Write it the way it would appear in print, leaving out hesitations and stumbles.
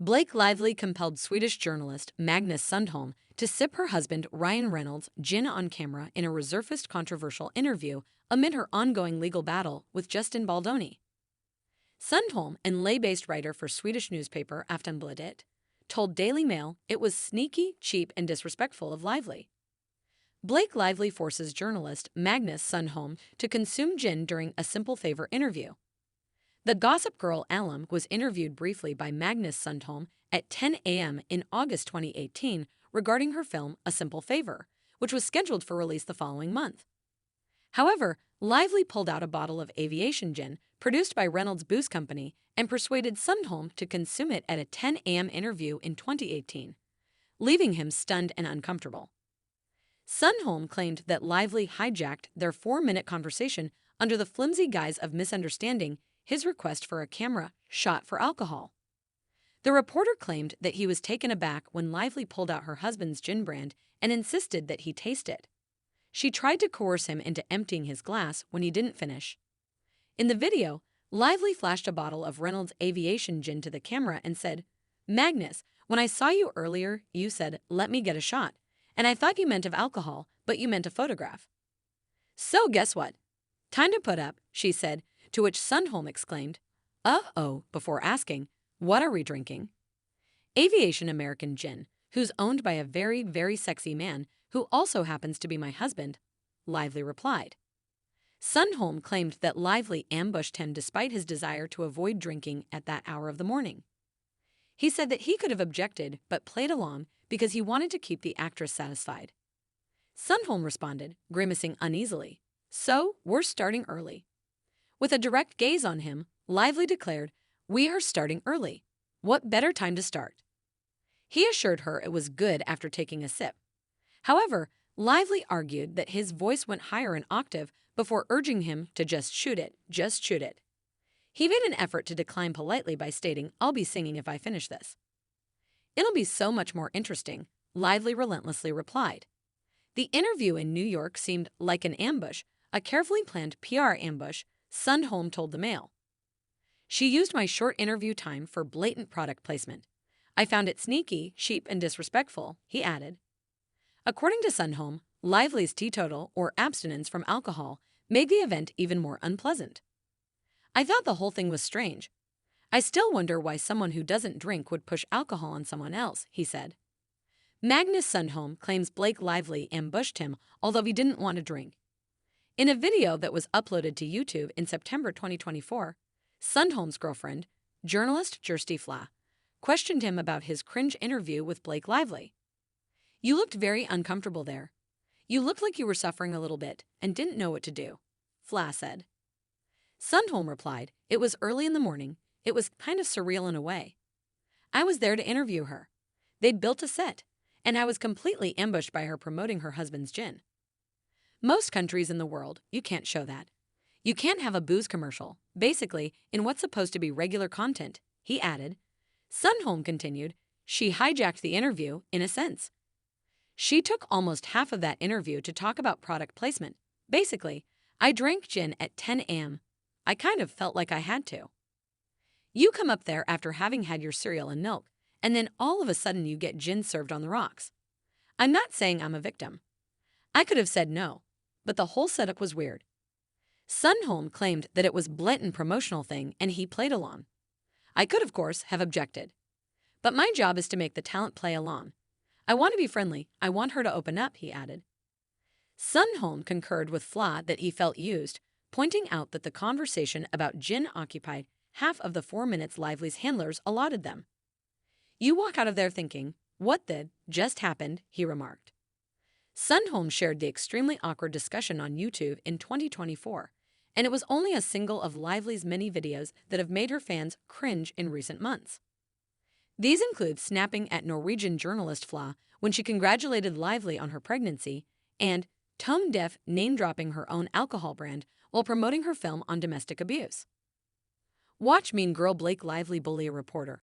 Blake Lively compelled Swedish journalist Magnus Sundholm to sip her husband Ryan Reynolds' gin on camera in a resurfaced controversial interview amid her ongoing legal battle with Justin Baldoni. Sundholm, an LA-based writer for Swedish newspaper Aftonbladet, told Daily Mail it was sneaky, cheap, and disrespectful of Lively. Blake Lively forces journalist Magnus Sundholm to consume gin during a Simple Favor interview. The Gossip Girl alum was interviewed briefly by Magnus Sundholm at 10 a.m. in August 2018 regarding her film A Simple Favor, which was scheduled for release the following month. However, Lively pulled out a bottle of aviation gin produced by Reynolds' booze company and persuaded Sundholm to consume it at a 10 a.m. interview in 2018, leaving him stunned and uncomfortable. Sundholm claimed that Lively hijacked their 4-minute conversation under the flimsy guise of misunderstanding his request for a camera shot for alcohol. The reporter claimed that he was taken aback when Lively pulled out her husband's gin brand and insisted that he taste it. She tried to coerce him into emptying his glass when he didn't finish. In the video, Lively flashed a bottle of Reynolds' aviation gin to the camera and said, "Magnus, when I saw you earlier, you said, 'Let me get a shot,' and I thought you meant of alcohol, but you meant a photograph. So guess what? Time to put up," she said, to which Sundholm exclaimed, "Uh-oh," before asking, "What are we drinking?" "Aviation American gin, who's owned by a very, very sexy man who also happens to be my husband," Lively replied. Sundholm claimed that Lively ambushed him despite his desire to avoid drinking at that hour of the morning. He said that he could have objected but played along because he wanted to keep the actress satisfied. Sundholm responded, grimacing uneasily, "So, we're starting early." With a direct gaze on him, Lively declared, "We are starting early. What better time to start?" He assured her it was good after taking a sip. However, Lively argued that his voice went higher an octave before urging him to just shoot it, just shoot it. He made an effort to decline politely by stating, "I'll be singing if I finish this." "It'll be so much more interesting," Lively relentlessly replied. The interview in New York seemed like an ambush, a carefully planned PR ambush, Sundholm told the Mail. "She used my short interview time for blatant product placement. I found it sneaky, cheap, and disrespectful," he added. According to Sundholm, Lively's teetotal or abstinence from alcohol made the event even more unpleasant. "I thought the whole thing was strange. I still wonder why someone who doesn't drink would push alcohol on someone else," he said. Magnus Sundholm claims Blake Lively ambushed him, although he didn't want to drink. In a video that was uploaded to YouTube in September 2024, Sundholm's girlfriend, journalist Kirsty Fla, questioned him about his cringe interview with Blake Lively. "You looked very uncomfortable there. You looked like you were suffering a little bit and didn't know what to do," Fla said. Sundholm replied, "It was early in the morning. It was kind of surreal in a way. I was there to interview her. They'd built a set, and I was completely ambushed by her promoting her husband's gin. Most countries in the world, you can't show that. You can't have a booze commercial, basically, in what's supposed to be regular content," he added. Sundholm continued, "She hijacked the interview, in a sense. She took almost half of that interview to talk about product placement. Basically, I drank gin at 10 a.m. I kind of felt like I had to. You come up there after having had your cereal and milk, and then all of a sudden you get gin served on the rocks. I'm not saying I'm a victim. I could have said no, but the whole setup was weird." Sundholm claimed that it was a blatant promotional thing and he played along. "I could, of course, have objected. But my job is to make the talent play along. I want to be friendly. I want her to open up," he added. Sundholm concurred with Fla that he felt used, pointing out that the conversation about gin occupied half of the 4 minutes Lively's handlers allotted them. "You walk out of there thinking, 'What the just happened?'" he remarked. Sundholm shared the extremely awkward discussion on YouTube in 2024, and it was only a single of Lively's many videos that have made her fans cringe in recent months. These include snapping at Norwegian journalist Fla when she congratulated Lively on her pregnancy and tone-deaf name-dropping her own alcohol brand while promoting her film on domestic abuse. Watch Mean Girl Blake Lively bully a reporter.